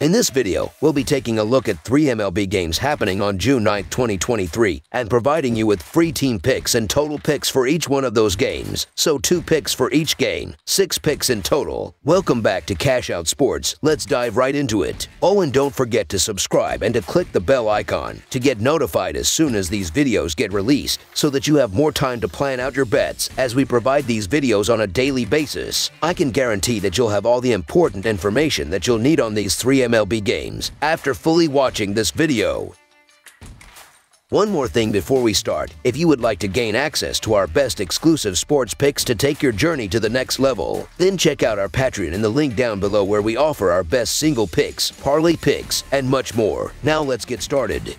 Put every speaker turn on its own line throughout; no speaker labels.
In this video, we'll be taking a look at 3 MLB games happening on June 9, 2023, and providing you with free team picks and total picks for each one of those games. So 2 picks for each game, 6 picks in total. Welcome back to Cash Out Sports. Let's dive right into it. Oh, and don't forget to subscribe and to click the bell icon to get notified as soon as these videos get released, so that you have more time to plan out your bets as we provide these videos on a daily basis. I can guarantee that you'll have all the important information that you'll need on these 3 MLB games after fully watching this video. One more thing before we start: if you would like to gain access to our best exclusive sports picks to take your journey to the next level, then check out our Patreon in the link down below, where we offer our best single picks, parlay picks, and much more. Now let's get started.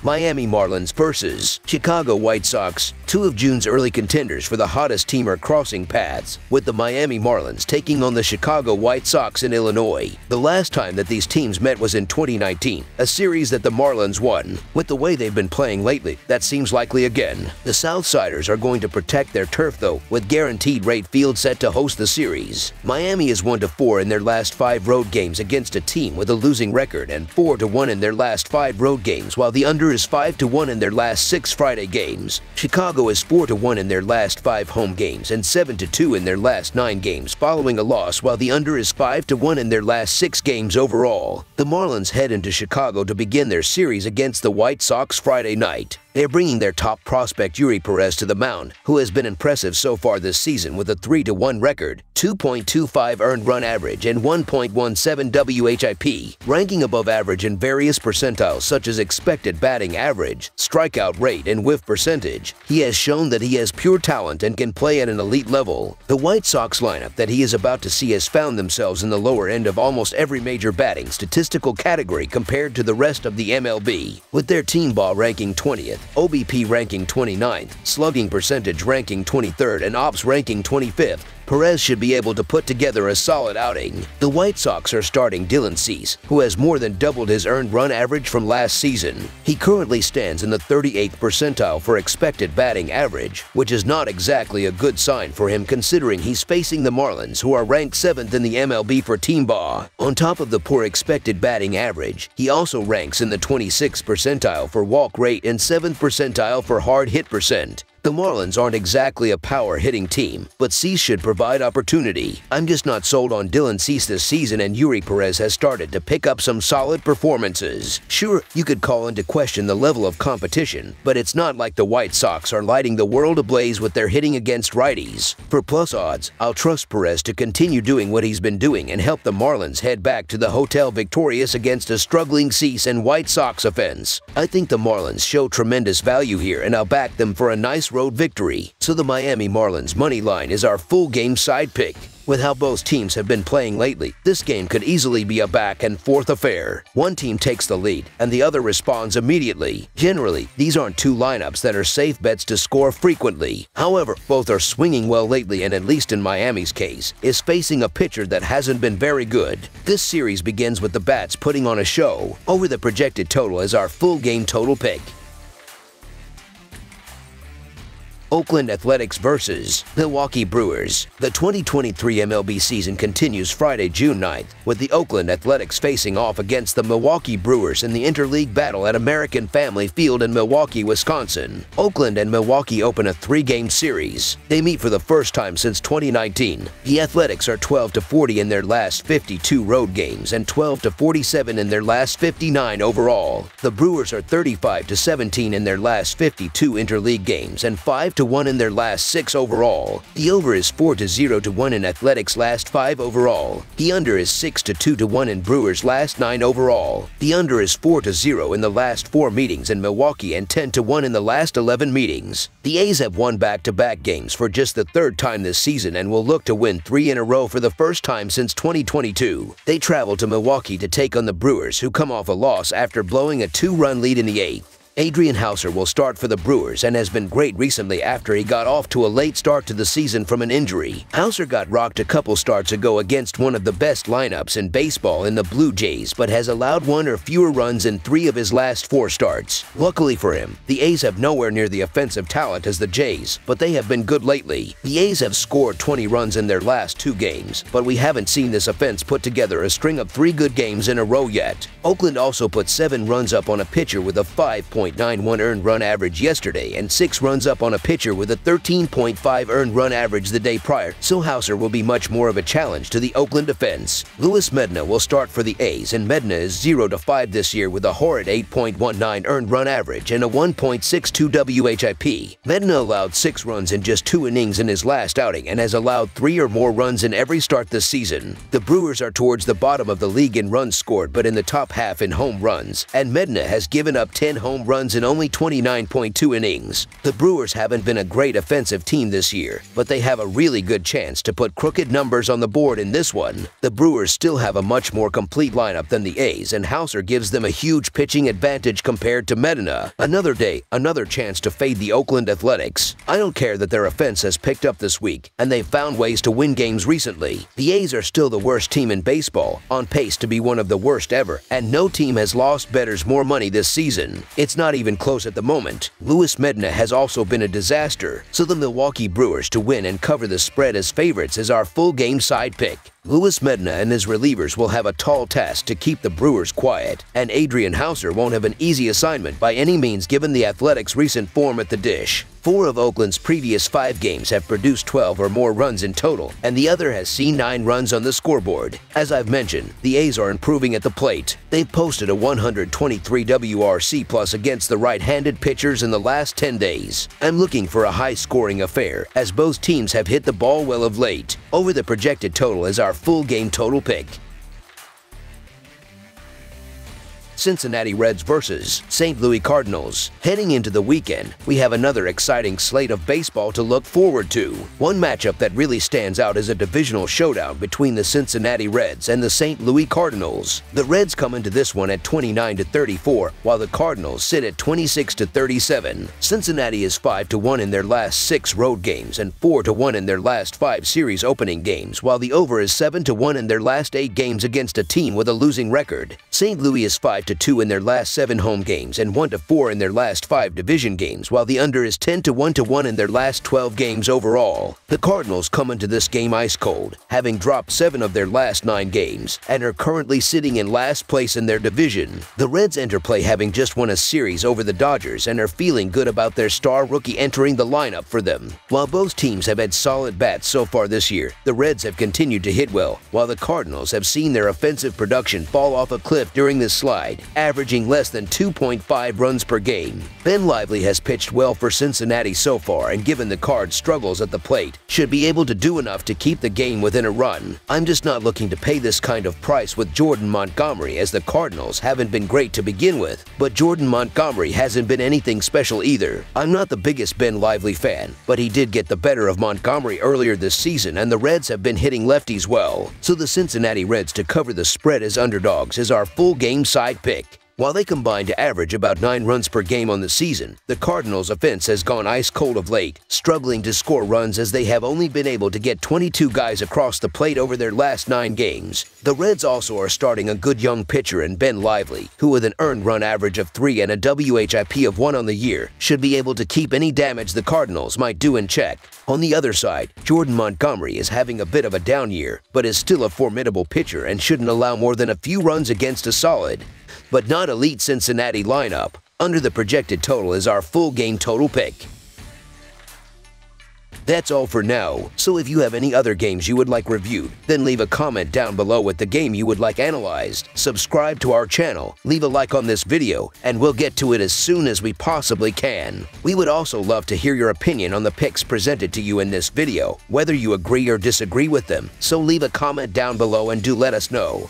Miami Marlins versus Chicago White Sox. 2 of June's early contenders for the hottest team are crossing paths, with the Miami Marlins taking on the Chicago White Sox in Illinois. The last time that these teams met was in 2019, a series that the Marlins won. With the way they've been playing lately, that seems likely again. The Southsiders are going to protect their turf though, with guaranteed rate field set to host the series. Miami is 1-4 in their last 5 road games against a team with a losing record, and 4-1 in their last 5 road games, while the under is 5-1 in their last 6 Friday games. Chicago is 4-1 in their last 5 home games and 7-2 in their last 9 games following a loss, while the under is 5-1 in their last 6 games overall. The Marlins head into Chicago to begin their series against the White Sox Friday night. They're bringing their top prospect Eury Perez to the mound, who has been impressive so far this season with a 3-1 record, 2.25 earned run average, and 1.17 WHIP, ranking above average in various percentiles such as expected batting average, strikeout rate, and whiff percentage. He has shown that he has pure talent and can play at an elite level. The White Sox lineup that he is about to see has found themselves in the lower end of almost every major batting statistical category compared to the rest of the MLB, with their team ball ranking 20th, OBP ranking 29th, slugging percentage ranking 23rd, and ops ranking 25th. Perez should be able to put together a solid outing. The White Sox are starting Dylan Cease, who has more than doubled his earned run average from last season. He currently stands in the 38th percentile for expected batting average, which is not exactly a good sign for him considering he's facing the Marlins, who are ranked 7th in the MLB for team BAW. On top of the poor expected batting average, he also ranks in the 26th percentile for walk rate and 7th percentile for hard hit percent. The Marlins aren't exactly a power-hitting team, but Cease should provide opportunity. I'm just not sold on Dylan Cease this season, and Eury Perez has started to pick up some solid performances. Sure, you could call into question the level of competition, but it's not like the White Sox are lighting the world ablaze with their hitting against righties. For plus odds, I'll trust Perez to continue doing what he's been doing and help the Marlins head back to the hotel victorious against a struggling Cease and White Sox offense. I think the Marlins show tremendous value here, and I'll back them for a nice road victory. So the Miami Marlins money line is our full game side pick. With how both teams have been playing lately, this game could easily be a back and forth affair. One team takes the lead and the other responds immediately. Generally, these aren't 2 lineups that are safe bets to score frequently. However, both are swinging well lately, and at least in Miami's case, is facing a pitcher that hasn't been very good. This series begins with the bats putting on a show. Over the projected total is our full game total pick. Oakland Athletics versus Milwaukee Brewers. The 2023 MLB season continues Friday, June 9th, with the Oakland Athletics facing off against the Milwaukee Brewers in the interleague battle at American Family Field in Milwaukee, Wisconsin. Oakland and Milwaukee open a 3-game series. They meet for the first time since 2019. The Athletics are 12-40 in their last 52 road games and 12-47 in their last 59 overall. The Brewers are 35-17 in their last 52 interleague games and 5-1 in their last 6 overall. The over is 4-0-1 in Athletics' last 5 overall. The under is 6-2-1 in Brewers' last 9 overall. The under is 4-0 in the last 4 meetings in Milwaukee and 10-1 in the last 11 meetings. The A's have won back-to-back games for just the 3rd time this season and will look to win 3 in a row for the first time since 2022. They travel to Milwaukee to take on the Brewers, who come off a loss after blowing a 2-run lead in the 8th. Adrian Houser will start for the Brewers and has been great recently after he got off to a late start to the season from an injury. Houser got rocked a couple starts ago against one of the best lineups in baseball in the Blue Jays, but has allowed one or fewer runs in 3 of his last 4 starts. Luckily for him, the A's have nowhere near the offensive talent as the Jays, but they have been good lately. The A's have scored 20 runs in their last 2 games, but we haven't seen this offense put together a string of 3 good games in a row yet. Oakland also put 7 runs up on a pitcher with a 5.91 earned run average yesterday and 6 runs up on a pitcher with a 13.5 earned run average the day prior, so Houser will be much more of a challenge to the Oakland defense. Luis Medina will start for the A's, and Medina is 0-5 this year with a horrid 8.19 earned run average and a 1.62 WHIP. Medina allowed 6 runs in just 2 innings in his last outing and has allowed 3 or more runs in every start this season. The Brewers are towards the bottom of the league in runs scored but in the top half in home runs, and Medina has given up 10 home runs in only 29.2 innings. The Brewers haven't been a great offensive team this year, but they have a really good chance to put crooked numbers on the board in this one. The Brewers still have a much more complete lineup than the A's, and Houser gives them a huge pitching advantage compared to Medina. Another day, another chance to fade the Oakland Athletics. I don't care that their offense has picked up this week, and they've found ways to win games recently. The A's are still the worst team in baseball, on pace to be one of the worst ever, and no team has lost bettors more money this season. It's not even close at the moment. Luis Medina has also been a disaster, so the Milwaukee Brewers to win and cover the spread as favorites is our full game side pick. Luis Medina and his relievers will have a tall task to keep the Brewers quiet, and Adrian Houser won't have an easy assignment by any means given the Athletics' recent form at the dish. 4 of Oakland's previous 5 games have produced 12 or more runs in total, and the other has seen 9 runs on the scoreboard. As I've mentioned, the A's are improving at the plate. They've posted a 123 WRC+ against the right-handed pitchers in the last 10 days. I'm looking for a high-scoring affair, as both teams have hit the ball well of late. Over the projected total is our full game total pick. Cincinnati Reds versus St. Louis Cardinals. Heading into the weekend, we have another exciting slate of baseball to look forward to. One matchup that really stands out is a divisional showdown between the Cincinnati Reds and the St. Louis Cardinals. The Reds come into this one at 29-34, while the Cardinals sit at 26-37. Cincinnati is 5-1 in their last 6 road games and 4-1 in their last 5 series opening games, while the over is 7-1 in their last 8 games against a team with a losing record. St. Louis is 5-2 in their last 7 home games and 1-4 in their last 5 division games, while the under is 10-1 in their last 12 games overall. The Cardinals come into this game ice cold, having dropped 7 of their last 9 games, and are currently sitting in last place in their division. The Reds enter play having just won a series over the Dodgers and are feeling good about their star rookie entering the lineup for them. While both teams have had solid bats so far this year, the Reds have continued to hit well, while the Cardinals have seen their offensive production fall off a cliff during this slide, averaging less than 2.5 runs per game. Ben Lively has pitched well for Cincinnati so far, and given the Cards' struggles at the plate, should be able to do enough to keep the game within a run. I'm just not looking to pay this kind of price with Jordan Montgomery, as the Cardinals haven't been great to begin with, but Jordan Montgomery hasn't been anything special either. I'm not the biggest Ben Lively fan, but he did get the better of Montgomery earlier this season, and the Reds have been hitting lefties well, so the Cincinnati Reds to cover the spread as underdogs is our full game side pick. While they combine to average about 9 runs per game on the season, the Cardinals' offense has gone ice cold of late, struggling to score runs as they have only been able to get 22 guys across the plate over their last 9 games. The Reds also are starting a good young pitcher in Ben Lively, who with an earned run average of 3 and a WHIP of 1 on the year, should be able to keep any damage the Cardinals might do in check. On the other side, Jordan Montgomery is having a bit of a down year, but is still a formidable pitcher and shouldn't allow more than a few runs against a solid, but not elite Cincinnati lineup. Under the projected total is our full game total pick. That's all for now, so if you have any other games you would like reviewed, then leave a comment down below with the game you would like analyzed. Subscribe to our channel, leave a like on this video, and we'll get to it as soon as we possibly can. We would also love to hear your opinion on the picks presented to you in this video, whether you agree or disagree with them, so leave a comment down below and do let us know.